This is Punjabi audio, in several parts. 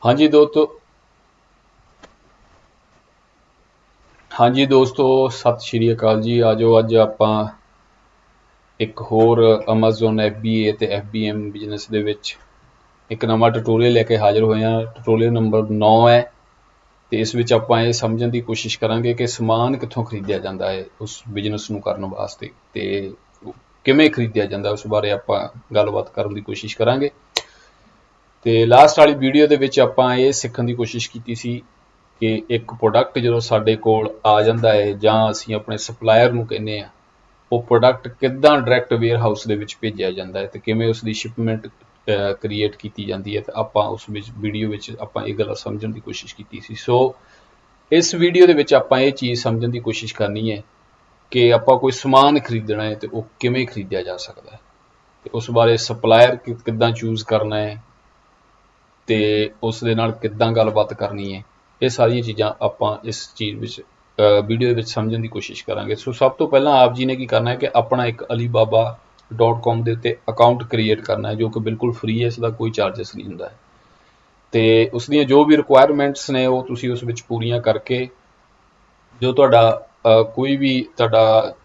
ਹਾਂਜੀ ਦੋਸਤੋ ਹਾਂਜੀ ਦੋਸਤੋ ਸਤਿ ਸ਼੍ਰੀ ਅਕਾਲ ਜੀ। ਆਜੋ ਅੱਜ ਆਪਾਂ ਇੱਕ ਹੋਰ Amazon FBA ਤੇ FBM ਬਿਜ਼ਨਸ ਦੇ ਵਿੱਚ ਇੱਕ ਨਵਾਂ ਟਿਊਟੋਰੀਅਲ ਲੈ ਕੇ ਹਾਜ਼ਰ ਹੋਏ ਹਾਂ। ਟਿਊਟੋਰੀਅਲ ਨੰਬਰ 9 ਹੈ ਤੇ ਇਸ ਵਿੱਚ ਆਪਾਂ ਇਹ ਸਮਝਣ ਦੀ ਕੋਸ਼ਿਸ਼ ਕਰਾਂਗੇ ਕਿ ਸਮਾਨ ਕਿੱਥੋਂ ਖਰੀਦਿਆ ਜਾਂਦਾ ਹੈ ਉਸ ਬਿਜ਼ਨਸ ਨੂੰ ਕਰਨ ਵਾਸਤੇ ਤੇ ਕਿਵੇਂ ਖਰੀਦਿਆ ਜਾਂਦਾ ਉਸ ਬਾਰੇ ਆਪਾਂ ਗੱਲਬਾਤ ਕਰਨ ਦੀ ਕੋਸ਼ਿਸ਼ ਕਰਾਂਗੇ। ਤੇ ਲਾਸਟ ਵਾਲੀ ਵੀਡੀਓ ਦੇ ਵਿੱਚ ਆਪਾਂ ਇਹ ਸਿੱਖਣ ਦੀ ਕੋਸ਼ਿਸ਼ ਕੀਤੀ ਸੀ ਕਿ ਇੱਕ ਪ੍ਰੋਡਕਟ ਜਦੋਂ ਸਾਡੇ ਕੋਲ ਆ ਜਾਂਦਾ ਹੈ ਜਾਂ ਅਸੀਂ ਆਪਣੇ ਸਪਲਾਇਰ ਨੂੰ ਕਹਿੰਦੇ ਆ, ਉਹ ਪ੍ਰੋਡਕਟ ਕਿੱਦਾਂ ਡਾਇਰੈਕਟ ਵੇਅਰ ਹਾਊਸ ਦੇ ਵਿੱਚ ਭੇਜਿਆ ਜਾਂਦਾ ਹੈ ਤੇ ਕਿਵੇਂ ਉਸ ਦੀ ਸ਼ਿਪਮੈਂਟ ਕ੍ਰੀਏਟ ਕੀਤੀ ਜਾਂਦੀ ਹੈ। ਤੇ ਆਪਾਂ ਉਸ ਵਿੱਚ ਵੀਡੀਓ ਵਿੱਚ ਆਪਾਂ ਇਹ ਗੱਲ ਸਮਝਣ ਦੀ ਕੋਸ਼ਿਸ਼ ਕੀਤੀ ਸੀ। ਸੋ ਇਸ ਵੀਡੀਓ ਦੇ ਵਿੱਚ ਆਪਾਂ ਇਹ ਚੀਜ਼ ਸਮਝਣ ਦੀ ਕੋਸ਼ਿਸ਼ ਕਰਨੀ ਹੈ ਕਿ ਆਪਾਂ ਕੋਈ ਸਮਾਨ ਖਰੀਦਣਾ ਹੈ ਤੇ ਉਹ ਕਿਵੇਂ ਖਰੀਦਿਆ ਜਾ ਸਕਦਾ ਹੈ ਤੇ ਉਸ ਬਾਰੇ ਸਪਲਾਇਰ ਕਿੱਦਾਂ ਚੂਜ਼ ਕਰਨਾ ਹੈ ਤੇ ਉਸ ਦੇ ਨਾਲ ਕਿੱਦਾਂ ਗੱਲਬਾਤ ਕਰਨੀ ਹੈ। ਇਹ ਸਾਰੀਆਂ ਚੀਜ਼ਾਂ ਆਪਾਂ ਇਸ ਚੀਜ਼ ਵਿੱਚ ਵੀਡੀਓ ਦੇ ਵਿੱਚ ਸਮਝਣ ਦੀ ਕੋਸ਼ਿਸ਼ ਕਰਾਂਗੇ। ਸੋ ਸਭ ਤੋਂ ਪਹਿਲਾਂ ਆਪ ਜੀ ਨੇ ਕੀ ਕਰਨਾ ਹੈ ਕਿ ਆਪਣਾ ਇੱਕ alibaba.com ਦੇ ਉੱਤੇ ਅਕਾਊਂਟ ਕ੍ਰੀਏਟ ਕਰਨਾ ਹੈ, ਜੋ ਕਿ ਬਿਲਕੁਲ ਫ੍ਰੀ ਹੈ, ਇਸ ਦਾ ਕੋਈ ਚਾਰਜਸ ਨਹੀਂ ਹੁੰਦਾ ਹੈ। ਤੇ ਉਸ ਦੀਆਂ ਜੋ ਵੀ ਰਿਕੁਆਇਰਮੈਂਟਸ ਨੇ ਉਹ ਤੁਸੀਂ ਉਸ ਵਿੱਚ ਪੂਰੀਆਂ ਕਰਕੇ ਜੋ ਤੁਹਾਡਾ ਕੋਈ ਵੀ ਤੁਹਾਡਾ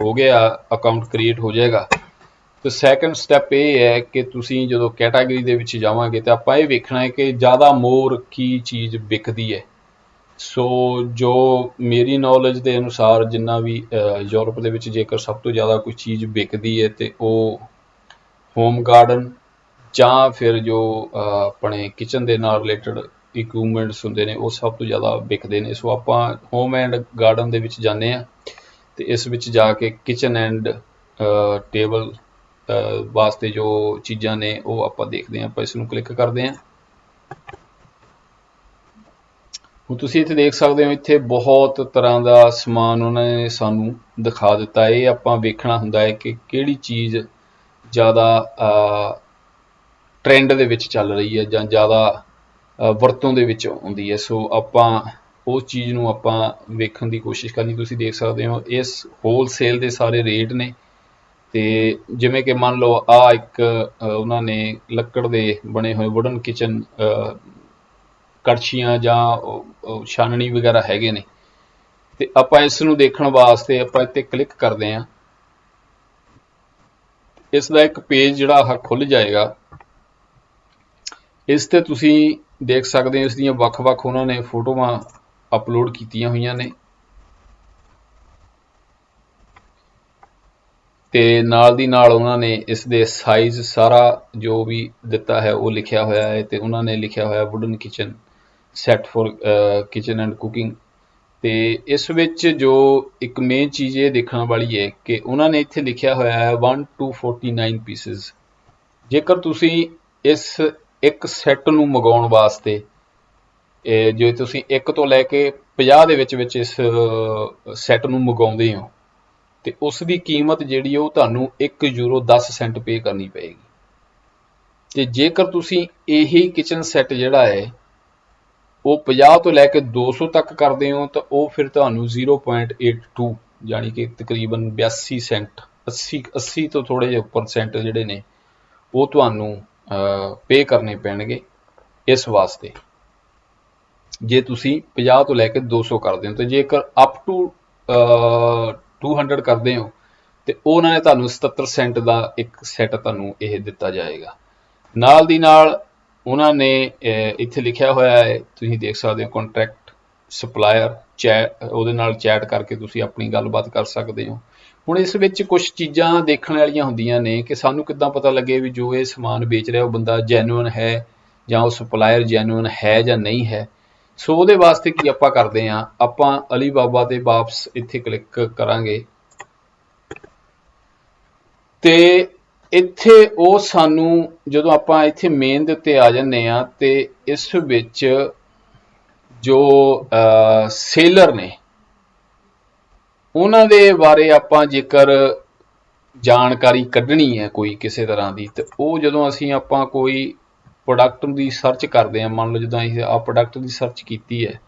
ਹੋ ਗਿਆ ਅਕਾਊਂਟ ਕ੍ਰੀਏਟ ਹੋ ਜਾਏਗਾ। ਤੇ ਸੈਕੰਡ ਸਟੈਪ ਇਹ ਹੈ ਕਿ ਤੁਸੀਂ ਜਦੋਂ ਕੈਟਾਗਰੀ ਦੇ ਵਿੱਚ ਜਾਵਾਂਗੇ ਤਾਂ ਆਪਾਂ ਇਹ ਵੇਖਣਾ ਹੈ ਕਿ ਜ਼ਿਆਦਾ ਮੋਰ ਕੀ ਚੀਜ਼ ਵਿਕਦੀ ਹੈ। ਸੋ ਜੋ ਮੇਰੀ ਨੌਲੇਜ ਦੇ ਅਨੁਸਾਰ ਜਿੰਨਾ ਵੀ ਯੂਰਪ ਦੇ ਵਿੱਚ ਜੇਕਰ ਸਭ ਤੋਂ ਜ਼ਿਆਦਾ ਕੋਈ ਚੀਜ਼ ਵਿਕਦੀ ਹੈ ਤੇ ਉਹ ਹੋਮ ਗਾਰਡਨ ਜਾਂ ਫਿਰ ਜੋ ਆਪਣੇ ਕਿਚਨ ਦੇ ਨਾਲ ਰਿਲੇਟਡ ਇਕਵਿਪਮੈਂਟਸ ਹੁੰਦੇ ਨੇ ਉਹ ਸਭ ਤੋਂ ਜ਼ਿਆਦਾ ਵਿਕਦੇ ਨੇ। ਸੋ ਆਪਾਂ ਹੋਮ ਐਂਡ ਗਾਰਡਨ ਦੇ ਵਿੱਚ ਜਾਂਦੇ ਹਾਂ ਤੇ ਇਸ ਵਿੱਚ ਜਾ ਕੇ ਕਿਚਨ ਐਂਡ ਟੇਬਲ ਵਾਸਤੇ ਜੋ ਚੀਜ਼ਾਂ ਨੇ ਉਹ ਆਪਾਂ ਦੇਖਦੇ ਹਾਂ। ਆਪਾਂ ਇਸ ਨੂੰ ਕਲਿੱਕ ਕਰਦੇ ਹਾਂ। ਹੁਣ ਤੁਸੀਂ ਇੱਥੇ ਦੇਖ ਸਕਦੇ ਹੋ, ਇੱਥੇ ਬਹੁਤ ਤਰ੍ਹਾਂ ਦਾ ਸਮਾਨ ਉਹਨਾਂ ਨੇ ਸਾਨੂੰ ਦਿਖਾ ਦਿੱਤਾ। ਇਹ ਆਪਾਂ ਵੇਖਣਾ ਹੁੰਦਾ ਹੈ ਕਿ ਕਿਹੜੀ ਚੀਜ਼ ਜ਼ਿਆਦਾ ਟ੍ਰੈਂਡ ਦੇ ਵਿੱਚ ਚੱਲ ਰਹੀ ਹੈ ਜਾਂ ਜ਼ਿਆਦਾ ਵਰਤੋਂ ਦੇ ਵਿੱਚ ਆਉਂਦੀ ਹੈ। ਸੋ ਆਪਾਂ ਉਸ ਚੀਜ਼ ਨੂੰ ਆਪਾਂ ਵੇਖਣ ਦੀ ਕੋਸ਼ਿਸ਼ ਕਰਨੀ। ਤੁਸੀਂ ਦੇਖ ਸਕਦੇ ਹੋ ਇਸ ਹੋਲਸੇਲ ਦੇ ਸਾਰੇ ਰੇਟ ਨੇ ਤੇ ਜਿਵੇਂ ਕਿ ਮੰਨ ਲਓ ਆਹ ਇੱਕ ਉਹਨਾਂ ਨੇ ਲੱਕੜ ਦੇ ਬਣੇ ਹੋਏ ਵੁਡਨ ਕਿਚਨ ਕੜਛੀਆਂ ਜਾਂ ਛਾਨਣੀ ਵਗੈਰਾ ਹੈਗੇ ਨੇ ਤੇ ਆਪਾਂ ਇਸ ਨੂੰ ਦੇਖਣ ਵਾਸਤੇ ਆਪਾਂ ਇੱਥੇ ਕਲਿੱਕ ਕਰਦੇ ਹਾਂ। ਇਸ ਦਾ ਇੱਕ ਪੇਜ ਜਿਹੜਾ ਖੁੱਲ ਜਾਏਗਾ। ਇਸ ਤੇ ਤੁਸੀਂ ਦੇਖ ਸਕਦੇ ਹੋ ਇਸ ਦੀਆਂ ਵੱਖ-ਵੱਖ ਉਹਨਾਂ ਨੇ ਫੋਟੋਆਂ ਅਪਲੋਡ ਕੀਤੀਆਂ ਹੋਈਆਂ ਨੇ ਤੇ ਨਾਲ ਦੀ ਨਾਲ ਉਹਨਾਂ ਨੇ ਇਸ ਦੇ ਸਾਈਜ਼ ਸਾਰਾ ਜੋ ਵੀ ਦਿੱਤਾ ਹੈ ਉਹ ਲਿਖਿਆ ਹੋਇਆ ਹੈ ਤੇ ਉਹਨਾਂ ਨੇ ਲਿਖਿਆ ਹੋਇਆ wooden kitchen set for kitchen and cooking. ਤੇ ਇਸ ਵਿੱਚ ਜੋ ਇੱਕ ਮੇਨ ਚੀਜ਼ ਇਹ ਦੇਖਣ ਵਾਲੀ ਹੈ ਕਿ ਉਹਨਾਂ ਨੇ ਇੱਥੇ ਲਿਖਿਆ ਹੋਇਆ ਹੈ 1 to 49 ਪੀਸਿਸ। ਜੇਕਰ ਤੁਸੀਂ ਇਸ ਇੱਕ ਸੈੱਟ ਨੂੰ ਮੰਗਾਉਣ ਵਾਸਤੇ ਜੇ ਤੁਸੀਂ 1 ਤੋਂ ਲੈ ਕੇ 50 ਦੇ ਵਿੱਚ ਇਸ ਸੈੱਟ ਨੂੰ ਮੰਗਾਉਂਦੇ ਹੋ ਤੇ ਉਸ ਦੀ ਕੀਮਤ ਜਿਹੜੀ ਉਹ ਤੁਹਾਨੂੰ €1.10 ਪੇ ਕਰਨੀ ਪਏਗੀ। ਤੇ ਜੇਕਰ ਤੁਸੀਂ ਇਹੀ ਕਿਚਨ ਸੈੱਟ ਜਿਹੜਾ ਹੈ ਉਹ 50 ਤੋਂ ਲੈ ਕੇ 200 ਤੱਕ ਕਰਦੇ ਹੋ ਤਾਂ ਉਹ ਫਿਰ ਤੁਹਾਨੂੰ 0.82 ਯਾਨੀ ਕਿ ਤਕਰੀਬਨ 82 ਸੈਂਟ 80 ਤੋਂ ਥੋੜ੍ਹੇ ਜਿਹੇ ਉੱਪਰ ਸੈਂਟ ਜਿਹੜੇ ਨੇ ਉਹ ਤੁਹਾਨੂੰ ਪੇ ਕਰਨੇ ਪੈਣਗੇ ਇਸ ਵਾਸਤੇ ਜੇ ਤੁਸੀਂ 50 ਤੋਂ ਲੈ ਕੇ 200 ਕਰਦੇ ਹੋ। ਤੇ ਜੇਕਰ ਅਪ ਟੂ 200 ਕਰਦੇ ਹੋ ਤੇ ਉਹਨਾਂ ਨੇ ਤੁਹਾਨੂੰ 77 ਸੈਂਟ ਦਾ ਇੱਕ ਸੈੱਟ ਤੁਹਾਨੂੰ ਇਹ ਦਿੱਤਾ ਜਾਏਗਾ। ਨਾਲ ਦੀ ਨਾਲ ਉਹਨਾਂ ਨੇ ਇੱਥੇ ਲਿਖਿਆ ਹੋਇਆ ਹੈ, ਤੁਸੀਂ ਦੇਖ ਸਕਦੇ ਹੋ ਕੰਟੈਕਟ ਸਪਲਾਇਰ ਉਹਦੇ ਨਾਲ ਚੈਟ ਕਰਕੇ ਤੁਸੀਂ ਆਪਣੀ ਗੱਲਬਾਤ ਕਰ ਸਕਦੇ ਹੋ। ਹੁਣ ਇਸ ਵਿੱਚ ਕੁਝ ਚੀਜ਼ਾਂ ਦੇਖਣ ਵਾਲੀਆਂ ਹੁੰਦੀਆਂ ਨੇ ਕਿ ਸਾਨੂੰ ਕਿੱਦਾਂ ਪਤਾ ਲੱਗੇ ਵੀ ਜੋ ਇਹ ਸਮਾਨ ਵੇਚ ਰਿਹਾ ਉਹ ਬੰਦਾ ਜੈਨੂਅਨ ਹੈ ਜਾਂ ਉਹ ਸਪਲਾਇਰ ਜੈਨੂਅਨ ਹੈ ਜਾਂ ਨਹੀਂ ਹੈ। ਸੋ ਉਹਦੇ ਵਾਸਤੇ ਕੀ ਆਪਾਂ ਕਰਦੇ ਹਾਂ, ਆਪਾਂ ਅਲੀਬਾਬਾ ਤੇ ਵਾਪਸ ਇੱਥੇ ਕਲਿੱਕ ਕਰਾਂਗੇ ਤੇ ਇੱਥੇ ਉਹ ਸਾਨੂੰ ਜਦੋਂ ਆਪਾਂ ਇੱਥੇ ਮੇਨ ਦੇ ਉੱਤੇ ਆ ਜਾਂਦੇ ਹਾਂ ਤੇ ਇਸ ਵਿੱਚ ਜੋ ਸੇਲਰ ਨੇ ਉਹਨਾਂ ਦੇ ਬਾਰੇ ਆਪਾਂ ਜੇਕਰ ਜਾਣਕਾਰੀ ਕੱਢਣੀ ਹੈ ਕੋਈ ਕਿਸੇ ਤਰ੍ਹਾਂ ਦੀ ਤੇ ਉਹ ਜਦੋਂ ਅਸੀਂ ਆਪਾਂ ਕੋਈ ਪ੍ਰੋਡਕਟ ਦੀ ਸਰਚ ਕਰਦੇ ਹਾਂ, ਮੰਨ ਲਓ ਜਦੋਂ ਅਸੀਂ ਆਹ ਪ੍ਰੋਡਕਟ ਦੀ ਸਰਚ ਕੀਤੀ ਹੈ,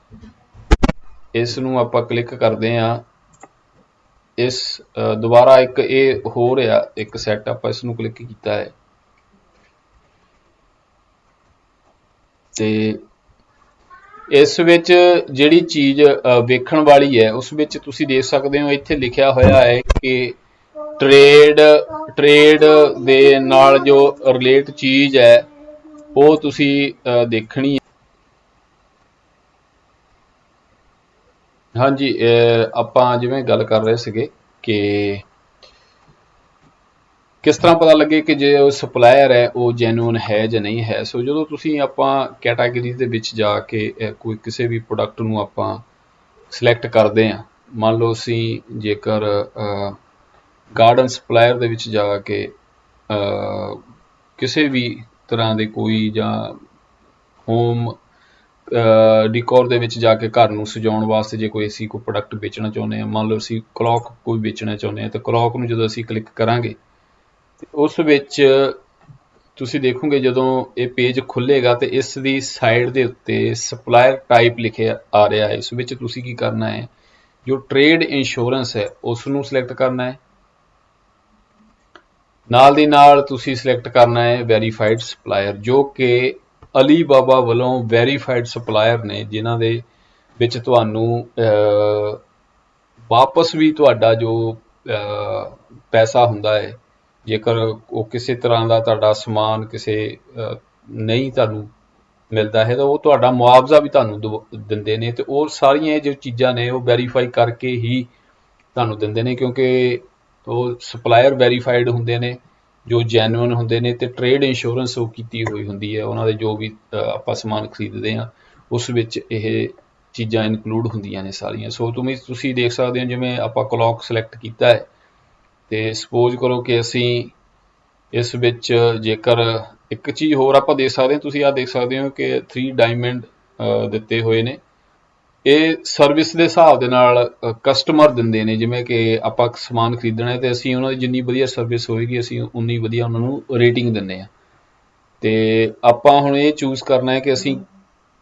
ਇਸ ਨੂੰ ਆਪਾਂ ਕਲਿੱਕ ਕਰਦੇ ਹਾਂ। ਇਸ ਦੁਬਾਰਾ ਇੱਕ ਇਹ ਹੋ ਰਿਹਾ ਇੱਕ ਸੈੱਟ ਆਪਾਂ ਇਸ ਨੂੰ ਕਲਿੱਕ ਕੀਤਾ ਹੈ ਤੇ ਇਸ ਵਿੱਚ ਜਿਹੜੀ ਚੀਜ਼ ਵੇਖਣ ਵਾਲੀ ਹੈ ਉਸ ਵਿੱਚ ਤੁਸੀਂ ਦੇਖ ਸਕਦੇ ਹੋ ਇੱਥੇ ਲਿਖਿਆ ਹੋਇਆ ਹੈ ਕਿ ਟ੍ਰੇਡ ਦੇ ਨਾਲ ਜੋ ਰਿਲੇਟ ਚੀਜ਼ ਹੈ ਉਹ ਤੁਸੀਂ ਦੇਖਣੀ ਹੈ। ਹਾਂਜੀ, ਆਪਾਂ ਜਿਵੇਂ ਗੱਲ ਕਰ ਰਹੇ ਸੀਗੇ ਕਿ ਕਿਸ ਤਰ੍ਹਾਂ ਪਤਾ ਲੱਗੇ ਕਿ ਜੇ ਉਹ ਸਪਲਾਇਰ ਹੈ ਉਹ ਜੈਨੂਅਨ ਹੈ ਜਾਂ ਨਹੀਂ ਹੈ। ਸੋ ਜਦੋਂ ਤੁਸੀਂ ਆਪਾਂ ਕੈਟਾਗਰੀ ਦੇ ਵਿੱਚ ਜਾ ਕੇ ਕੋਈ ਕਿਸੇ ਵੀ ਪ੍ਰੋਡਕਟ ਨੂੰ ਆਪਾਂ ਸਿਲੈਕਟ ਕਰਦੇ ਹਾਂ, ਮੰਨ ਲਓ ਅਸੀਂ ਜੇਕਰ ਗਾਰਡਨ ਸਪਲਾਇਰ ਦੇ ਵਿੱਚ ਜਾ ਕੇ ਕਿਸੇ ਵੀ ਤਰ੍ਹਾਂ ਦੇ ਕੋਈ ਜਾਂ ਹੋਮ ਡਿਕੋਰ ਦੇ ਵਿੱਚ ਜਾ ਕੇ ਘਰ ਨੂੰ ਸਜਾਉਣ ਵਾਸਤੇ ਜੇ ਕੋਈ ਅਸੀਂ ਕੋਈ ਪ੍ਰੋਡਕਟ ਵੇਚਣਾ ਚਾਹੁੰਦੇ ਹਾਂ, ਮੰਨ ਲਓ ਅਸੀਂ ਕਲੌਕ ਕੋਈ ਵੇਚਣਾ ਚਾਹੁੰਦੇ ਹਾਂ, ਤਾਂ ਕਲੌਕ ਨੂੰ ਜਦੋਂ ਅਸੀਂ ਕਲਿੱਕ ਕਰਾਂਗੇ ਉਸ ਵਿੱਚ ਤੁਸੀਂ ਦੇਖੋਗੇ ਜਦੋਂ ਇਹ ਪੇਜ ਖੁੱਲੇਗਾ ਤੇ ਇਸ ਦੀ ਸਾਈਡ ਦੇ ਉੱਤੇ ਸਪਲਾਇਰ ਟਾਈਪ ਲਿਖਿਆ ਆ ਰਿਹਾ ਹੈ। ਇਸ ਵਿੱਚ ਤੁਸੀਂ ਕੀ ਕਰਨਾ ਹੈ, ਜੋ ਟ੍ਰੇਡ ਇੰਸ਼ੋਰੈਂਸ ਹੈ ਉਸ ਨੂੰ ਸਿਲੈਕਟ ਕਰਨਾ ਹੈ, ਨਾਲ ਦੀ ਨਾਲ ਤੁਸੀਂ ਸਿਲੈਕਟ ਕਰਨਾ ਹੈ ਵੈਰੀਫਾਈਡ ਸਪਲਾਇਰ, ਜੋ ਕਿ ਅਲੀਬਾਬਾ ਵੱਲੋਂ ਵੈਰੀਫਾਈਡ ਸਪਲਾਇਰ ਨੇ, ਜਿਨ੍ਹਾਂ ਦੇ ਵਿੱਚ ਤੁਹਾਨੂੰ ਵਾਪਸ ਵੀ ਤੁਹਾਡਾ ਜੋ ਪੈਸਾ ਹੁੰਦਾ ਹੈ, ਜੇਕਰ ਉਹ ਕਿਸੇ ਤਰ੍ਹਾਂ ਦਾ ਤੁਹਾਡਾ ਸਮਾਨ ਕਿਸੇ ਨਹੀਂ ਤੁਹਾਨੂੰ ਮਿਲਦਾ ਹੈ ਤਾਂ ਉਹ ਤੁਹਾਡਾ ਮੁਆਵਜ਼ਾ ਵੀ ਤੁਹਾਨੂੰ ਦਿੰਦੇ ਨੇ। ਤੇ ਉਹ ਸਾਰੀਆਂ ਜੋ ਚੀਜ਼ਾਂ ਨੇ ਉਹ ਵੈਰੀਫਾਈ ਕਰਕੇ ਹੀ ਤੁਹਾਨੂੰ ਦਿੰਦੇ ਨੇ, ਕਿਉਂਕਿ ਉਹ ਸਪਲਾਇਰ ਵੈਰੀਫਾਈਡ ਹੁੰਦੇ ਨੇ, ਜੋ ਜੈਨੂਅਨ ਹੁੰਦੇ ਨੇ, ਤੇ ਟ੍ਰੇਡ ਇੰਸ਼ੋਰੈਂਸ ਉਹ ਕੀਤੀ ਹੋਈ ਹੁੰਦੀ ਹੈ। ਉਹਨਾਂ ਦੇ ਜੋ ਵੀ ਆਪਾਂ ਸਮਾਨ ਖਰੀਦਦੇ ਹਾਂ ਉਸ ਵਿੱਚ ਇਹ ਚੀਜ਼ਾਂ ਇਨਕਲੂਡ ਹੁੰਦੀਆਂ ਨੇ ਸਾਰੀਆਂ। ਸੋ ਤੁਸੀਂ ਦੇਖ ਸਕਦੇ ਹੋ ਜਿਵੇਂ ਆਪਾਂ ਕਲੌਕ ਸਿਲੈਕਟ ਕੀਤਾ ਹੈ ਤੇ ਸਪੋਜ਼ ਕਰੋ ਕਿ ਅਸੀਂ ਇਸ ਵਿੱਚ ਜੇਕਰ ਇੱਕ ਚੀਜ਼ ਹੋਰ ਆਪਾਂ ਦੇਖ ਸਕਦੇ ਹਾਂ, ਤੁਸੀਂ ਆਹ ਦੇਖ ਸਕਦੇ ਹੋ ਕਿ 3 ਡਾਇਮੰਡ ਦਿੱਤੇ ਹੋਏ ਨੇ। ਇਹ ਸਰਵਿਸ ਦੇ ਹਿਸਾਬ ਦੇ ਨਾਲ ਕਸਟਮਰ ਦਿੰਦੇ ਨੇ, ਜਿਵੇਂ ਕਿ ਆਪਾਂ ਸਮਾਨ ਖਰੀਦਣਾ ਹੈ ਤੇ ਅਸੀਂ ਉਹਨਾਂ ਦੀ ਜਿੰਨੀ ਵਧੀਆ ਸਰਵਿਸ ਹੋਏਗੀ ਅਸੀਂ ਉਨੀ ਵਧੀਆ ਉਹਨਾਂ ਨੂੰ ਰੇਟਿੰਗ ਦਿੰਦੇ ਹਾਂ। ਤੇ ਆਪਾਂ ਹੁਣ ਇਹ ਚੂਜ਼ ਕਰਨਾ ਹੈ ਕਿ ਅਸੀਂ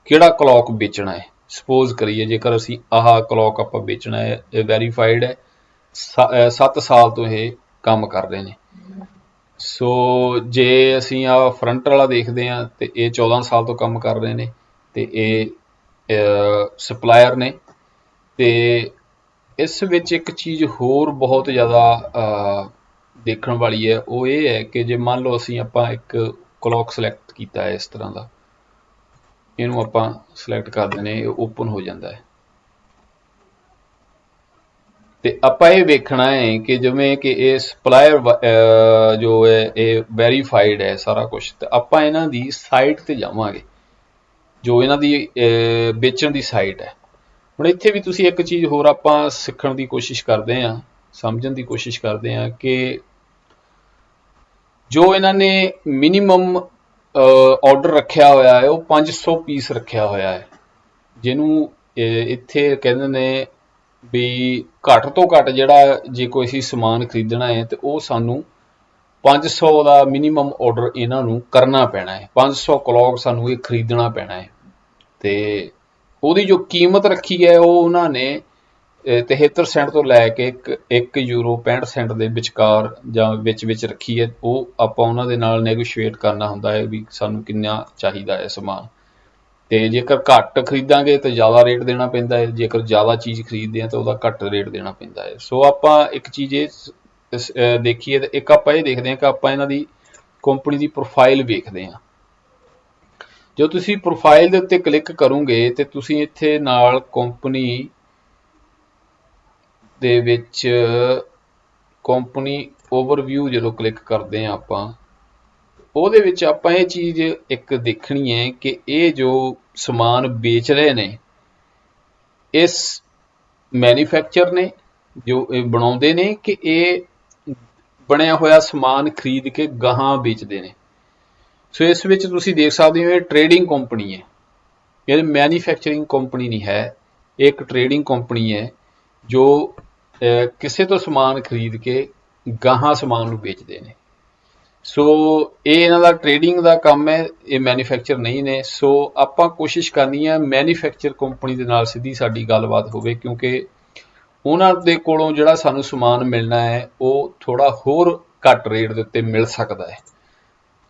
ਕਿਹੜਾ ਕਲੌਕ ਵੇਚਣਾ ਹੈ। ਸਪੋਜ਼ ਕਰੀਏ ਜੇਕਰ ਅਸੀਂ ਆਹ ਕਲੌਕ ਆਪਾਂ ਵੇਚਣਾ ਹੈ, ਇਹ ਵੈਰੀਫਾਈਡ ਹੈ, 7 ਸਾਲ ਤੋਂ ਇਹ ਕੰਮ ਕਰ ਰਹੇ ਨੇ। ਸੋ ਜੇ ਅਸੀਂ ਆਹ ਫਰੰਟ ਵਾਲਾ ਦੇਖਦੇ ਹਾਂ ਤੇ ਇਹ 14 ਸਾਲ ਤੋਂ ਕੰਮ ਕਰ ਰਹੇ ਨੇ ਤੇ ਇਹ ਸਪਲਾਇਰ ਨੇ। ਤੇ ਇਸ ਵਿੱਚ ਇੱਕ ਚੀਜ਼ ਹੋਰ ਬਹੁਤ ਜ਼ਿਆਦਾ ਦੇਖਣ ਵਾਲੀ ਹੈ, ਉਹ ਇਹ ਹੈ ਕਿ ਜੇ ਮੰਨ ਲਓ ਅਸੀਂ ਆਪਾਂ ਇੱਕ ਕਲੌਕ ਸਿਲੈਕਟ ਕੀਤਾ ਹੈ ਇਸ ਤਰ੍ਹਾਂ ਦਾ, ਇਹਨੂੰ ਆਪਾਂ ਸਿਲੈਕਟ ਕਰ ਦਿੰਦੇ, ਇਹ ਓਪਨ ਹੋ ਜਾਂਦਾ ਹੈ। ਤੇ ਆਪਾਂ ਇਹ ਵੇਖਣਾ ਹੈ ਕਿ ਜਿਵੇਂ ਕਿ ਇਹ ਸਪਲਾਇਰ ਜੋ ਹੈ ਇਹ ਵੈਰੀਫਾਈਡ ਹੈ ਸਾਰਾ ਕੁਝ, ਤੇ ਆਪਾਂ ਇਹਨਾਂ ਦੀ ਸਾਈਟ ਤੇ ਜਾਵਾਂਗੇ, ਜੋ ਇਹਨਾਂ ਦੀ ਵੇਚਣ ਦੀ ਸਾਈਟ ਹੈ। ਹੁਣ ਇੱਥੇ ਵੀ ਤੁਸੀਂ ਇੱਕ ਚੀਜ਼ ਹੋਰ ਆਪਾਂ ਸਿੱਖਣ ਦੀ ਕੋਸ਼ਿਸ਼ ਕਰਦੇ ਹਾਂ, ਸਮਝਣ ਦੀ ਕੋਸ਼ਿਸ਼ ਕਰਦੇ ਹਾਂ ਕਿ ਜੋ ਇਹਨਾਂ ਨੇ ਮਿਨੀਮਮ ਆਰਡਰ ਰੱਖਿਆ ਹੋਇਆ ਹੈ ਉਹ 500 ਪੀਸ ਰੱਖਿਆ ਹੋਇਆ ਹੈ, ਜਿਹਨੂੰ ਇੱਥੇ ਕਹਿੰਦੇ ਨੇ ਵੀ ਘੱਟ ਤੋਂ ਘੱਟ ਜਿਹੜਾ ਜੇ ਕੋਈ ਅਸੀਂ ਸਮਾਨ ਖਰੀਦਣਾ ਹੈ ਤੇ ਉਹ ਸਾਨੂੰ 500 ਦਾ ਮਿਨੀਮਮ ਆਰਡਰ ਇਹਨਾਂ ਨੂੰ ਕਰਨਾ ਪੈਣਾ ਹੈ, 500 ਕਲੌਕ ਸਾਨੂੰ ਇਹ ਖਰੀਦਣਾ ਪੈਣਾ ਹੈ। ਤੇ ਉਹਦੀ ਜੋ ਕੀਮਤ ਰੱਖੀ ਹੈ ਉਹ ਉਹਨਾਂ ਨੇ 73 ਸੈਂਟ ਤੋਂ ਲੈ ਕੇ 1 ਯੂਰੋ 65 ਸੈਂਟ ਦੇ ਵਿਚਕਾਰ ਜਾਂ ਵਿੱਚ ਰੱਖੀ ਹੈ। ਉਹ ਆਪਾਂ ਉਹਨਾਂ ਦੇ ਨਾਲ ਨੈਗੋਸ਼ੀਏਟ ਕਰਨਾ ਹੁੰਦਾ ਹੈ ਵੀ ਸਾਨੂੰ ਕਿੰਨਾ ਚਾਹੀਦਾ ਹੈ ਸਮਾਨ, ਤੇ ਜੇਕਰ ਘੱਟ ਖਰੀਦਾਂਗੇ ਤਾਂ ਜ਼ਿਆਦਾ ਰੇਟ ਦੇਣਾ ਪੈਂਦਾ ਹੈ, ਜੇਕਰ ਜ਼ਿਆਦਾ ਚੀਜ਼ ਖਰੀਦਦੇ ਹਾਂ ਤਾਂ ਉਹਦਾ ਘੱਟ ਰੇਟ ਦੇਣਾ ਪੈਂਦਾ ਹੈ। ਸੋ ਆਪਾਂ ਇੱਕ ਚੀਜ਼ ਇਹ ਦੇਖੀਏ ਤੇ ਇੱਕ ਆਪਾਂ ਇਹ ਦੇਖਦੇ ਹਾਂ ਕਿ ਆਪਾਂ ਇਹਨਾਂ ਦੀ ਕੰਪਨੀ ਦੀ ਪ੍ਰੋਫਾਈਲ ਵੇਖਦੇ ਹਾਂ। ਜੋ ਤੁਸੀਂ ਪ੍ਰੋਫਾਈਲ ਦੇ ਉੱਤੇ ਕਲਿੱਕ ਕਰੋਗੇ ਤੇ ਤੁਸੀਂ ਇੱਥੇ ਨਾਲ ਕੰਪਨੀ ਦੇ ਵਿੱਚ ਕੰਪਨੀ ਓਵਰਵਿਊ ਜਦੋਂ ਕਲਿੱਕ ਕਰਦੇ ਹਾਂ ਆਪਾਂ, ਉਹਦੇ ਵਿੱਚ ਆਪਾਂ ਇਹ ਚੀਜ਼ ਇੱਕ ਦੇਖਣੀ ਹੈ ਕਿ ਇਹ ਜੋ ਸਮਾਨ ਵੇਚ ਰਹੇ ਨੇ ਇਸ ਮੈਨੂਫੈਕਚਰ ਨੇ ਜੋ ਇਹ ਬਣਾਉਂਦੇ ਨੇ ਕਿ ਇਹ ਬਣਿਆ ਹੋਇਆ ਸਮਾਨ ਖਰੀਦ ਕੇ ਗਾਹਾਂ ਵੇਚਦੇ ਨੇ। ਸੋ ਇਸ ਵਿੱਚ ਤੁਸੀਂ ਦੇਖ ਸਕਦੇ ਹੋ ਇਹ ਟ੍ਰੇਡਿੰਗ ਕੰਪਨੀ ਹੈ, ਇਹ ਮੈਨੂਫੈਕਚਰਿੰਗ ਕੰਪਨੀ ਨਹੀਂ ਹੈ, ਇਹ ਇੱਕ ਟ੍ਰੇਡਿੰਗ ਕੰਪਨੀ ਹੈ ਜੋ ਕਿਸੇ ਤੋਂ ਸਮਾਨ ਖਰੀਦ ਕੇ ਗਾਹਾਂ ਸਮਾਨ ਨੂੰ ਵੇਚਦੇ ਨੇ। ਸੋ ਇਹ ਇਹਨਾਂ ਦਾ ਟ੍ਰੇਡਿੰਗ ਦਾ ਕੰਮ ਹੈ, ਇਹ ਮੈਨੂਫੈਕਚਰ ਨਹੀਂ ਨੇ। ਸੋ ਆਪਾਂ ਕੋਸ਼ਿਸ਼ ਕਰਨੀ ਹੈ ਮੈਨੂਫੈਕਚਰ ਕੰਪਨੀ ਦੇ ਨਾਲ ਸਿੱਧੀ ਸਾਡੀ ਗੱਲਬਾਤ ਹੋਵੇ, ਕਿਉਂਕਿ ਉਹਨਾਂ ਦੇ ਕੋਲੋਂ ਜਿਹੜਾ ਸਾਨੂੰ ਸਮਾਨ ਮਿਲਣਾ ਹੈ ਉਹ ਥੋੜ੍ਹਾ ਹੋਰ ਘੱਟ ਰੇਟ ਦੇ ਉੱਤੇ ਮਿਲ ਸਕਦਾ ਹੈ।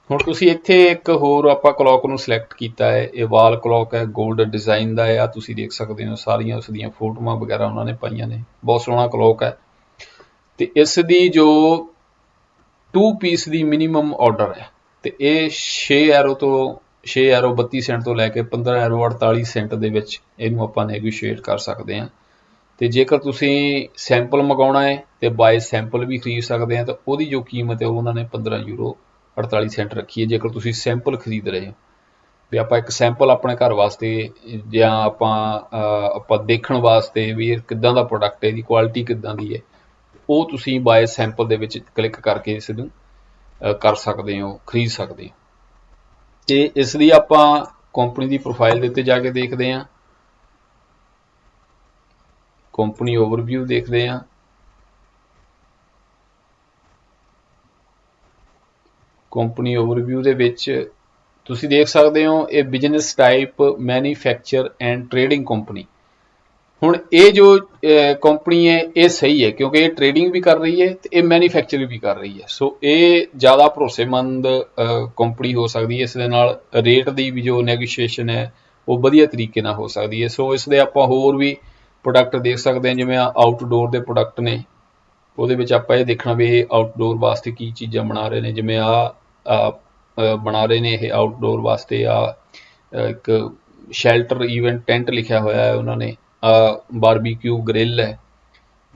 ਹੁਣ ਤੁਸੀਂ ਇੱਥੇ ਇੱਕ ਹੋਰ ਆਪਾਂ ਕਲੌਕ ਨੂੰ ਸਿਲੈਕਟ ਕੀਤਾ ਹੈ, ਇਹ ਵਾਲ ਕਲੌਕ ਹੈ, 골ਡ ਡਿਜ਼ਾਈਨ ਦਾ ਹੈ। ਆ ਤੁਸੀਂ ਦੇਖ ਸਕਦੇ ਹੋ ਸਾਰੀਆਂ ਉਸ ਦੀਆਂ ਫੋਟੋਆਂ ਵਗੈਰਾ ਉਹਨਾਂ ਨੇ ਪਾਈਆਂ ਨੇ, ਬਹੁਤ ਸੋਹਣਾ ਕਲੌਕ ਹੈ। ਤੇ ਇਸ ਦੀ ਜੋ 2 ਪੀਸ ਦੀ ਮਿਨੀਮਮ ਆਰਡਰ ਹੈ, ਤੇ ਇਹ 6 ਐਰੋ ਤੋਂ 6 ਐਰੋ 32 ਸੈਂਟ ਤੋਂ ਲੈ ਕੇ 15 ਐਰੋ 48 ਸੈਂਟ ਦੇ ਵਿੱਚ ਇਹਨੂੰ ਆਪਾਂ ਨੈਗੋਸ਼ੀਏਟ ਕਰ ਸਕਦੇ ਹਾਂ। ਤੇ ਜੇਕਰ ਤੁਸੀਂ ਸੈਂਪਲ ਮੰਗਾਉਣਾ ਹੈ ਤੇ ਬਾਏ ਸੈਂਪਲ ਵੀ ਖਰੀਦ ਸਕਦੇ ਆ, ਤਾਂ ਉਹਦੀ ਜੋ ਕੀਮਤ ਹੈ ਉਹ ਉਹਨਾਂ ਨੇ 15 ਯੂਰੋ 48 ਸੈਂਟ ਰੱਖੀ ਹੈ ਜੇਕਰ ਤੁਸੀਂ ਸੈਂਪਲ ਖਰੀਦ ਰਹੇ ਹੋ। ਵੀ ਆਪਾਂ ਇੱਕ ਸੈਂਪਲ ਆਪਣੇ ਘਰ ਵਾਸਤੇ ਜਾਂ ਆਪਾਂ ਦੇਖਣ ਵਾਸਤੇ ਵੀ ਇਹ ਕਿੱਦਾਂ ਦਾ ਪ੍ਰੋਡਕਟ ਹੈ, ਇਹਦੀ ਕੁਆਲਿਟੀ ਕਿੱਦਾਂ ਦੀ ਹੈ, ਉਹ ਤੁਸੀਂ ਬਾਏ ਸੈਂਪਲ ਦੇ ਵਿੱਚ ਕਲਿੱਕ ਕਰਕੇ ਇਸ ਨੂੰ ਕਰ ਸਕਦੇ ਹੋ, ਖਰੀਦ ਸਕਦੇ ਹੋ। ਤੇ ਇਸ ਲਈ ਆਪਾਂ ਕੰਪਨੀ ਦੀ ਪ੍ਰੋਫਾਈਲ ਦੇ ਉੱਤੇ ਜਾ ਕੇ ਦੇਖਦੇ ਹਾਂ, ਕੰਪਨੀ ਓਵਰਵਿਊ ਦੇਖਦੇ ਹਾਂ। ਕੰਪਨੀ ਓਵਰਵਿਊ ਦੇ ਵਿੱਚ ਤੁਸੀਂ ਦੇਖ ਸਕਦੇ ਹੋ ਇਹ business type manufacture and trading company. ਹੁਣ ਇਹ ਜੋ ਕੰਪਨੀ ਹੈ ਇਹ ਸਹੀ ਹੈ ਕਿਉਂਕਿ ਇਹ ਟ੍ਰੇਡਿੰਗ ਵੀ ਕਰ ਰਹੀ ਹੈ ਤੇ ਇਹ ਮੈਨੂਫੈਕਚਰ ਵੀ ਕਰ ਰਹੀ ਹੈ। ਸੋ ਇਹ ਜ਼ਿਆਦਾ ਭਰੋਸੇਮੰਦ ਕੰਪਨੀ ਹੋ ਸਕਦੀ ਹੈ। ਇਸ ਦੇ ਨਾਲ ਰੇਟ ਦੀ ਵੀ ਜੋ ਨੈਗੋਸ਼ੀਏਸ਼ਨ ਹੈ ਉਹ ਵਧੀਆ ਤਰੀਕੇ ਨਾਲ ਹੋ ਸਕਦੀ ਹੈ। ਸੋ ਇਸ ਦੇ ਆਪਾਂ ਹੋਰ ਵੀ ਪ੍ਰੋਡਕਟ ਦੇਖ ਸਕਦੇ ਹਾਂ, ਜਿਵੇਂ ਆਊਟਡੋਰ ਦੇ ਪ੍ਰੋਡਕਟ ਨੇ, ਉਹਦੇ ਵਿੱਚ ਆਪਾਂ ਇਹ ਦੇਖਣਾ ਵੀ ਇਹ ਆਊਟਡੋਰ ਵਾਸਤੇ ਕੀ ਚੀਜ਼ਾਂ ਬਣਾ ਰਹੇ ਨੇ। ਜਿਵੇਂ ਬਣਾ ਰਹੇ ਨੇ ਇਹ ਆਊਟਡੋਰ ਵਾਸਤੇ ਇੱਕ ਸ਼ੈਲਟਰ ਇਵੈਂਟ ਟੈਂਟ ਲਿਖਿਆ ਹੋਇਆ ਹੈ ਉਹਨਾਂ ਨੇ, ਬਾਰਬੀਕਿਊ ਗ੍ਰਿਲ ਹੈ,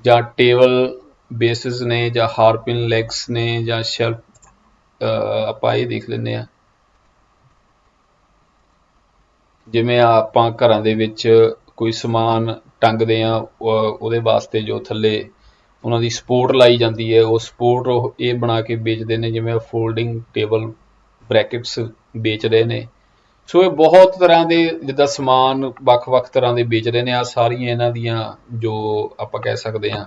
ਜਾਂ ਟੇਬਲ ਬੇਸਿਸ ਨੇ, ਜਾਂ ਹਾਰਪਿਨ ਲੈਗਸ ਨੇ, ਜਾਂ ਸ਼ੈਲਫ। ਆਪਾਂ ਇਹ ਦੇਖ ਲੈਂਦੇ ਹਾਂ, ਜਿਵੇਂ ਆਪਾਂ ਘਰਾਂ ਦੇ ਵਿੱਚ ਕੋਈ ਸਮਾਨ ਟੰਗਦੇ ਆ, ਉਹਦੇ ਵਾਸਤੇ ਜੋ ਥੱਲੇ ਉਹਨਾਂ ਦੀ ਸਪੋਰਟ ਲਾਈ ਜਾਂਦੀ ਹੈ, ਉਹ ਸਪੋਰਟ ਉਹ ਇਹ ਬਣਾ ਕੇ ਵੇਚਦੇ ਨੇ, ਜਿਵੇਂ ਫੋਲਡਿੰਗ ਟੇਬਲ ਬ੍ਰੈਕਟਸ ਵੇਚ ਰਹੇ ਨੇ। ਸੋ ਇਹ ਬਹੁਤ ਤਰ੍ਹਾਂ ਦੇ ਜਿੱਦਾਂ ਸਮਾਨ ਵੱਖ-ਵੱਖ ਤਰ੍ਹਾਂ ਦੇ ਵੇਚ ਰਹੇ ਨੇ। ਆ ਸਾਰੀਆਂ ਇਹਨਾਂ ਦੀਆਂ ਜੋ ਆਪਾਂ ਕਹਿ ਸਕਦੇ ਹਾਂ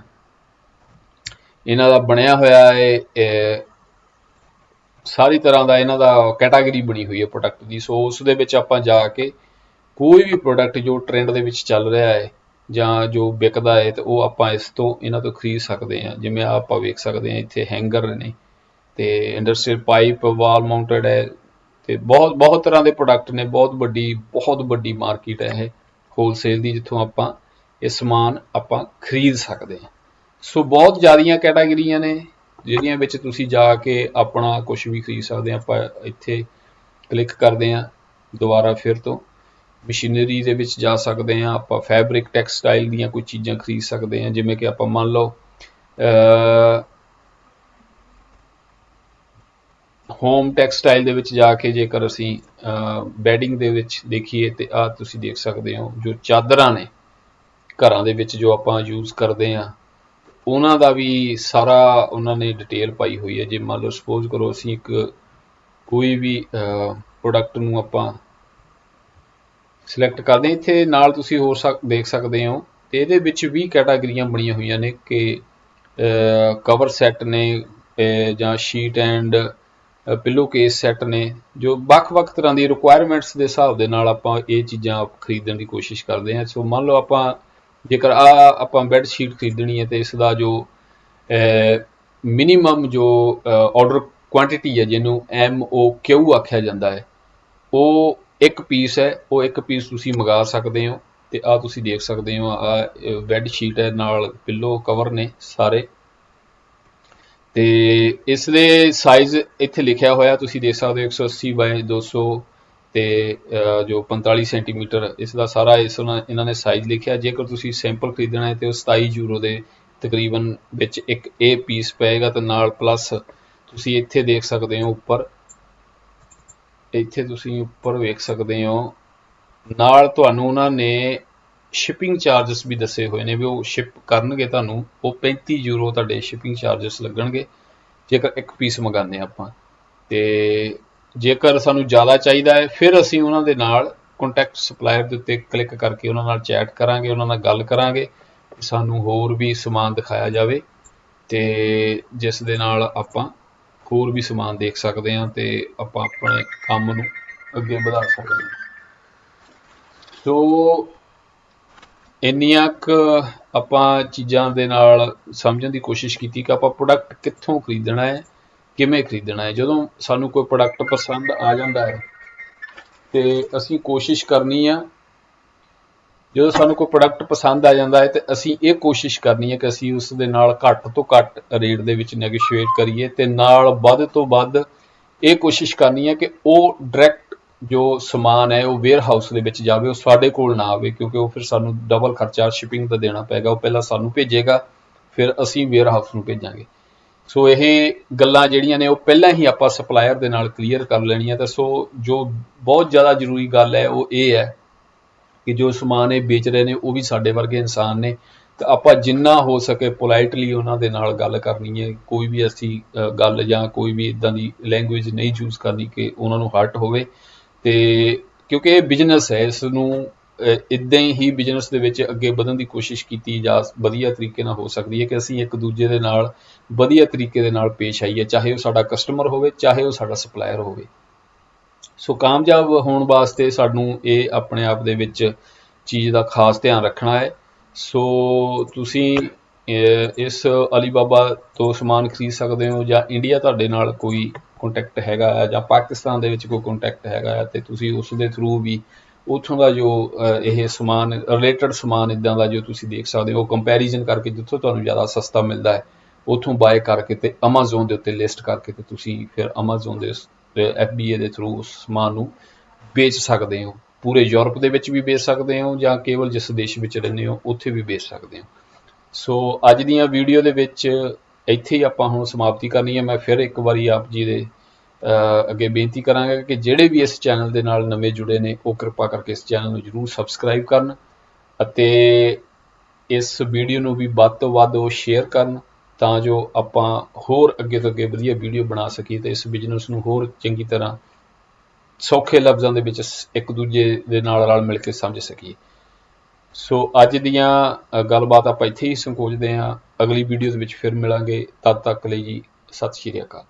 ਇਹਨਾਂ ਦਾ ਬਣਿਆ ਹੋਇਆ ਹੈ, ਸਾਰੀ ਤਰ੍ਹਾਂ ਦਾ ਇਹਨਾਂ ਦਾ ਕੈਟਾਗਰੀ ਬਣੀ ਹੋਈ ਹੈ ਪ੍ਰੋਡਕਟ ਦੀ। ਸੋ ਉਸ ਦੇ ਵਿੱਚ ਆਪਾਂ ਜਾ ਕੇ ਕੋਈ ਵੀ ਪ੍ਰੋਡਕਟ ਜੋ ਟ੍ਰੈਂਡ ਦੇ ਵਿੱਚ ਚੱਲ ਰਿਹਾ ਹੈ ਜਾਂ ਜੋ ਵਿਕਦਾ ਹੈ ਤੇ ਉਹ ਆਪਾਂ ਇਹਨਾਂ ਤੋਂ ਖਰੀਦ ਸਕਦੇ ਹਾਂ। ਜਿਵੇਂ ਆਪਾਂ ਵੇਖ ਸਕਦੇ ਹਾਂ ਇੱਥੇ ਹੈਂਗਰ ਨੇ, ਤੇ ਇੰਡਸਟਰੀਅਲ ਪਾਈਪ ਵਾਲ ਮਾਊਂਟਡ ਹੈ, ਤੇ ਬਹੁਤ ਤਰ੍ਹਾਂ ਦੇ ਪ੍ਰੋਡਕਟ ਨੇ। ਬਹੁਤ ਵੱਡੀ ਮਾਰਕੀਟ ਹੈ ਇਹ ਹੋਲਸੇਲ ਦੀ, ਜਿੱਥੋਂ ਆਪਾਂ ਇਹ ਸਮਾਨ ਆਪਾਂ ਖਰੀਦ ਸਕਦੇ ਹਾਂ। ਸੋ ਬਹੁਤ ਜ਼ਿਆਦੀਆਂ ਕੈਟਾਗਰੀਆਂ ਨੇ ਜਿਹੜੀਆਂ ਵਿੱਚ ਤੁਸੀਂ ਜਾ ਕੇ ਆਪਣਾ ਕੁਝ ਵੀ ਖਰੀਦ ਸਕਦੇ ਹਾਂ। ਆਪਾਂ ਇੱਥੇ ਕਲਿੱਕ ਕਰਦੇ ਹਾਂ, ਦੁਬਾਰਾ ਫਿਰ ਤੋਂ ਮਸ਼ੀਨਰੀ ਦੇ ਵਿੱਚ ਜਾ ਸਕਦੇ ਹਾਂ। ਆਪਾਂ ਫੈਬਰਿਕ ਟੈਕਸਟਾਈਲ ਦੀਆਂ ਕੋਈ ਚੀਜ਼ਾਂ ਖਰੀਦ ਸਕਦੇ ਹਾਂ, ਜਿਵੇਂ ਕਿ ਆਪਾਂ ਮੰਨ ਲਓ ਹੋਮ ਟੈਕਸਟਾਈਲ ਦੇ ਵਿੱਚ ਜਾ ਕੇ ਜੇਕਰ ਅਸੀਂ ਬੈਡਿੰਗ ਦੇ ਵਿੱਚ ਦੇਖੀਏ ਤੇ ਆਹ ਤੁਸੀਂ ਦੇਖ ਸਕਦੇ ਹੋ ਜੋ ਚਾਦਰਾਂ ਨੇ ਘਰਾਂ ਦੇ ਵਿੱਚ ਜੋ ਆਪਾਂ ਯੂਜ਼ ਕਰਦੇ ਹਾਂ, ਉਹਨਾਂ ਦਾ ਵੀ ਸਾਰਾ ਉਹਨਾਂ ਨੇ ਡਿਟੇਲ ਪਾਈ ਹੋਈ ਹੈ। ਜੇ ਮੰਨ ਲਓ ਸਪੋਜ਼ ਕਰੋ ਅਸੀਂ ਕੋਈ ਵੀ ਪ੍ਰੋਡਕਟ ਨੂੰ ਆਪਾਂ ਸਿਲੈਕਟ ਕਰਦੇ ਹਾਂ, ਇੱਥੇ ਨਾਲ ਤੁਸੀਂ ਹੋਰ ਦੇਖ ਸਕਦੇ ਹੋ ਤੇ ਇਹਦੇ ਵਿੱਚ ਵੀ ਕੈਟਾਗਰੀਆਂ ਬਣੀਆਂ ਹੋਈਆਂ ਨੇ ਕਿ ਕਵਰ ਸੈੱਟ ਨੇ, ਜਾਂ sheet and pillow case set ਨੇ, ਜੋ ਵੱਖ-ਵੱਖ ਤਰ੍ਹਾਂ ਦੀ ਰਿਕੁਆਇਰਮੈਂਟਸ ਦੇ ਹਿਸਾਬ ਦੇ ਨਾਲ ਆਪਾਂ ਇਹ ਚੀਜ਼ਾਂ ਖਰੀਦਣ ਦੀ ਕੋਸ਼ਿਸ਼ ਕਰਦੇ ਹਾਂ। ਸੋ ਮੰਨ ਲਓ ਆਪਾਂ ਜੇਕਰ ਆਪਾਂ ਬੈੱਡ ਸ਼ੀਟ ਖਰੀਦਣੀ ਹੈ ਤੇ ਇਸ ਦਾ ਜੋ ਮਿਨੀਮਮ ਜੋ ਆਰਡਰ ਕੁਆਂਟਿਟੀ ਹੈ, ਜਿਹਨੂੰ MOQ ਆਖਿਆ ਜਾਂਦਾ ਹੈ, ਉਹ ਇੱਕ ਪੀਸ ਹੈ। ਉਹ ਇੱਕ ਪੀਸ ਤੁਸੀਂ ਮੰਗਾ ਸਕਦੇ ਹੋ। ਤੇ ਆਹ ਤੁਸੀਂ ਦੇਖ ਸਕਦੇ ਹੋ ਬੈੱਡ ਸ਼ੀਟ ਹੈ, ਨਾਲ ਪਿੱਲੋ ਕਵਰ ਨੇ ਸਾਰੇ, ਤੇ ਇਸ ਦੇ ਸਾਈਜ਼ ਇੱਥੇ ਲਿਖਿਆ ਹੋਇਆ ਤੁਸੀਂ ਦੇਖ ਸਕਦੇ ਹੋ 180 ਬਾਏ 200 ਤੇ ਜੋ 45 ਸੈਂਟੀਮੀਟਰ ਇਸ ਦਾ ਸਾਰਾ ਇਹਨਾਂ ਨੇ ਸਾਈਜ਼ ਲਿਖਿਆ। ਜੇਕਰ ਤੁਸੀਂ ਸੈਂਪਲ ਖਰੀਦਣਾ ਹੈ ਤੇ ਉਹ 27 ਯੂਰੋ ਦੇ ਤਕਰੀਬਨ ਵਿੱਚ ਇੱਕ ਇਹ ਪੀਸ ਪਏਗਾ, ਤੇ ਨਾਲ ਪਲੱਸ ਤੁਸੀਂ ਇੱਥੇ ਦੇਖ ਸਕਦੇ ਹੋ ਇੱਥੇ ਤੁਸੀਂ ਉੱਪਰ ਵੇਖ ਸਕਦੇ ਹੋ ਨਾਲ ਤੁਹਾਨੂੰ ਉਹਨਾਂ ਨੇ ਸ਼ਿਪਿੰਗ ਚਾਰਜਸ ਵੀ ਦੱਸੇ ਹੋਏ ਨੇ ਵੀ ਉਹ ਸ਼ਿਪ ਕਰਨਗੇ ਤੁਹਾਨੂੰ, ਉਹ 35 ਯੂਰੋ ਤੁਹਾਡੇ ਸ਼ਿਪਿੰਗ ਚਾਰਜਸ ਲੱਗਣਗੇ ਜੇਕਰ ਇੱਕ ਪੀਸ ਮੰਗਾਉਂਦੇ ਆਪਾਂ। ਤੇ ਜੇਕਰ ਸਾਨੂੰ ਜ਼ਿਆਦਾ ਚਾਹੀਦਾ ਹੈ ਫਿਰ ਅਸੀਂ ਉਹਨਾਂ ਦੇ ਨਾਲ ਕੰਟੈਕਟ ਸਪਲਾਇਰ ਦੇ ਉੱਤੇ ਕਲਿੱਕ ਕਰਕੇ ਉਹਨਾਂ ਨਾਲ ਚੈਟ ਕਰਾਂਗੇ, ਉਹਨਾਂ ਨਾਲ ਗੱਲ ਕਰਾਂਗੇ, ਸਾਨੂੰ ਹੋਰ ਵੀ ਸਮਾਨ ਦਿਖਾਇਆ ਜਾਵੇ ਤੇ ਜਿਸ ਦੇ ਨਾਲ ਆਪਾਂ ਹੋਰ ਵੀ ਸਮਾਨ ਦੇਖ ਸਕਦੇ ਹਾਂ ਤੇ ਆਪਾਂ ਆਪਣੇ ਕੰਮ ਨੂੰ ਅੱਗੇ ਵਧਾ ਸਕਦੇ ਹਾਂ। ਸੋ ਇੰਨੀਆਂ ਕੁ ਆਪਾਂ ਚੀਜ਼ਾਂ ਦੇ ਨਾਲ ਸਮਝਣ ਦੀ ਕੋਸ਼ਿਸ਼ ਕੀਤੀ ਕਿ ਆਪਾਂ ਪ੍ਰੋਡਕਟ ਕਿੱਥੋਂ ਖਰੀਦਣਾ ਹੈ ਕਿਵੇਂ ਖਰੀਦਣਾ ਹੈ। ਜਦੋਂ ਸਾਨੂੰ ਕੋਈ ਪ੍ਰੋਡਕਟ ਪਸੰਦ ਆ ਜਾਂਦਾ ਹੈ ਤੇ ਅਸੀਂ ਕੋਸ਼ਿਸ਼ ਕਰਨੀ ਆ, ਜਦੋਂ ਸਾਨੂੰ ਕੋਈ ਪ੍ਰੋਡਕਟ ਪਸੰਦ ਆ ਜਾਂਦਾ ਹੈ ਤੇ ਅਸੀਂ ਇਹ ਕੋਸ਼ਿਸ਼ ਕਰਨੀ ਹੈ ਕਿ ਅਸੀਂ ਉਸ ਦੇ ਨਾਲ ਘੱਟ ਤੋਂ ਘੱਟ ਰੇਟ ਦੇ ਵਿੱਚ ਨੈਗੋਸ਼ੀਏਟ ਕਰੀਏ, ਤੇ ਨਾਲ ਵੱਧ ਤੋਂ ਵੱਧ ਇਹ ਕੋਸ਼ਿਸ਼ ਕਰਨੀ ਹੈ ਕਿ ਉਹ ਡਾਇਰੈਕਟ ਜੋ ਸਮਾਨ ਹੈ ਉਹ ਵੇਅਰ ਹਾਊਸ ਦੇ ਵਿੱਚ ਜਾਵੇ, ਉਹ ਸਾਡੇ ਕੋਲ ਨਾ ਆਵੇ, ਕਿਉਂਕਿ ਉਹ ਫਿਰ ਸਾਨੂੰ ਡਬਲ ਖਰਚਾ ਸ਼ਿਪਿੰਗ ਦਾ ਦੇਣਾ ਪਏਗਾ। ਉਹ ਪਹਿਲਾਂ ਸਾਨੂੰ ਭੇਜੇਗਾ, ਫਿਰ ਅਸੀਂ ਵੇਅਰ ਹਾਊਸ ਨੂੰ ਭੇਜਾਂਗੇ। ਸੋ ਇਹ ਗੱਲਾਂ ਜਿਹੜੀਆਂ ਨੇ ਉਹ ਪਹਿਲਾਂ ਹੀ ਆਪਾਂ ਸਪਲਾਇਰ ਦੇ ਨਾਲ ਕਲੀਅਰ ਕਰ ਲੈਣੀਆਂ। ਤਾਂ ਸੋ ਜੋ ਬਹੁਤ ਜ਼ਿਆਦਾ ਜ਼ਰੂਰੀ ਗੱਲ ਹੈ ਉਹ ਇਹ ਹੈ ਕਿ ਜੋ ਸਮਾਨ ਇਹ ਵੇਚ ਰਹੇ ਨੇ ਉਹ ਵੀ ਸਾਡੇ ਵਰਗੇ ਇਨਸਾਨ ਨੇ, ਤਾਂ ਆਪਾਂ ਜਿੰਨਾ ਹੋ ਸਕੇ ਪੋਲਾਈਟਲੀ ਉਹਨਾਂ ਦੇ ਨਾਲ ਗੱਲ ਕਰਨੀ ਹੈ। ਕੋਈ ਵੀ ਅਸੀਂ ਗੱਲ ਜਾਂ ਕੋਈ ਵੀ ਇੱਦਾਂ ਦੀ ਲੈਂਗੁਏਜ ਨਹੀਂ ਯੂਜ਼ ਕਰਨੀ ਕਿ ਉਹਨਾਂ ਨੂੰ ਹਰਟ ਹੋਵੇ। ਤੇ ਕਿਉਂਕਿ ਇਹ ਬਿਜ਼ਨਸ ਹੈ, ਇਸ ਨੂੰ ਇੱਦਾਂ ਹੀ ਬਿਜ਼ਨਸ ਦੇ ਵਿੱਚ ਅੱਗੇ ਵਧਣ ਦੀ ਕੋਸ਼ਿਸ਼ ਕੀਤੀ ਜਾ ਵਧੀਆ ਤਰੀਕੇ ਨਾਲ ਹੋ ਸਕਦੀ ਹੈ ਕਿ ਅਸੀਂ ਇੱਕ ਦੂਜੇ ਦੇ ਨਾਲ ਵਧੀਆ ਤਰੀਕੇ ਦੇ ਨਾਲ ਪੇਸ਼ ਆਈਏ, ਚਾਹੇ ਉਹ ਸਾਡਾ ਕਸਟਮਰ ਹੋਵੇ, ਚਾਹੇ ਉਹ ਸਾਡਾ ਸਪਲਾਇਰ ਹੋਵੇ। ਸੋ ਕਾਮਯਾਬ ਹੋਣ ਵਾਸਤੇ ਸਾਨੂੰ ਇਹ ਆਪਣੇ ਆਪ ਦੇ ਵਿੱਚ ਚੀਜ਼ ਦਾ ਖਾਸ ਧਿਆਨ ਰੱਖਣਾ ਹੈ। ਸੋ ਤੁਸੀਂ ਇਸ ਅਲੀਬਾਬਾ ਤੋਂ ਸਮਾਨ ਖਰੀਦ ਸਕਦੇ ਹੋ, ਜਾਂ ਇੰਡੀਆ ਤੁਹਾਡੇ ਨਾਲ ਕੋਈ ਕੰਟੈਕਟ ਹੈਗਾ ਹੈ, ਜਾਂ ਪਾਕਿਸਤਾਨ ਦੇ ਵਿੱਚ ਕੋਈ ਕੰਟੈਕਟ ਹੈਗਾ ਹੈ, ਤੇ ਤੁਸੀਂ ਉਸ ਦੇ ਥਰੂ ਵੀ ਉੱਥੋਂ ਦਾ ਜੋ ਇਹ ਸਮਾਨ ਰਿਲੇਟਡ ਸਮਾਨ ਇੱਦਾਂ ਦਾ ਜੋ ਤੁਸੀਂ ਦੇਖ ਸਕਦੇ ਹੋ, ਕੰਪੈਰੀਜ਼ਨ ਕਰਕੇ ਜਿੱਥੋਂ ਤੁਹਾਨੂੰ ਜ਼ਿਆਦਾ ਸਸਤਾ ਮਿਲਦਾ ਹੈ ਉੱਥੋਂ ਬਾਏ ਕਰਕੇ ਤੇ ਅਮਾਜ਼ੋਨ ਦੇ ਉੱਤੇ ਲਿਸਟ ਕਰਕੇ ਤੇ ਤੁਸੀਂ ਫਿਰ ਅਮਾਜ਼ੋਨ ਦੇ FBA ਦੇ ਥਰੂ ਉਸ ਸਮਾਨ ਨੂੰ ਵੇਚ ਸਕਦੇ ਹੋ। ਪੂਰੇ ਯੂਰਪ ਦੇ ਵਿੱਚ ਵੀ ਵੇਚ ਸਕਦੇ ਹੋ, ਜਾਂ ਕੇਵਲ ਜਿਸ ਦੇਸ਼ ਵਿੱਚ ਰਹਿੰਦੇ ਹੋ ਉੱਥੇ ਵੀ ਵੇਚ ਸਕਦੇ ਹੋ। ਸੋ ਅੱਜ ਦੀਆਂ ਵੀਡੀਓ ਦੇ ਵਿੱਚ ਇੱਥੇ ਹੀ ਆਪਾਂ ਹੁਣ ਸਮਾਪਤੀ ਕਰਨੀ ਹੈ। ਮੈਂ ਫਿਰ ਇੱਕ ਵਾਰੀ ਆਪ ਜੀ ਦੇ ਅੱਗੇ ਬੇਨਤੀ ਕਰਾਂਗਾ ਕਿ ਜਿਹੜੇ ਵੀ ਇਸ ਚੈਨਲ ਦੇ ਨਾਲ ਨਵੇਂ ਜੁੜੇ ਨੇ ਉਹ ਕਿਰਪਾ ਕਰਕੇ ਇਸ ਚੈਨਲ ਨੂੰ ਜ਼ਰੂਰ ਸਬਸਕ੍ਰਾਈਬ ਕਰਨ, ਅਤੇ ਇਸ ਵੀਡੀਓ ਨੂੰ ਵੀ ਵੱਧ ਤੋਂ ਵੱਧ ਉਹ ਸ਼ੇਅਰ ਕਰਨ, ਤਾਂ ਜੋ ਆਪਾਂ ਹੋਰ ਅੱਗੇ ਤੋਂ ਅੱਗੇ ਵਧੀਆ ਵੀਡੀਓ ਬਣਾ ਸਕੀਏ ਤੇ ਇਸ ਬਿਜ਼ਨਸ ਨੂੰ ਹੋਰ ਚੰਗੀ ਤਰ੍ਹਾਂ ਸੌਖੇ ਲਫ਼ਜ਼ਾਂ ਦੇ ਵਿੱਚ ਇੱਕ ਦੂਜੇ ਦੇ ਨਾਲ ਰਲ ਮਿਲ ਕੇ ਸਮਝ ਸਕੀਏ। ਸੋ ਅੱਜ ਦੀਆਂ ਗੱਲਬਾਤ ਆਪਾਂ ਇੱਥੇ ਹੀ ਸੰਕੋਚਦੇ ਹਾਂ। ਅਗਲੀ ਵੀਡੀਓ ਦੇ ਵਿੱਚ ਫਿਰ ਮਿਲਾਂਗੇ। ਤਦ ਤੱਕ ਲਈ ਜੀ ਸਤਿ ਸ਼੍ਰੀ ਅਕਾਲ।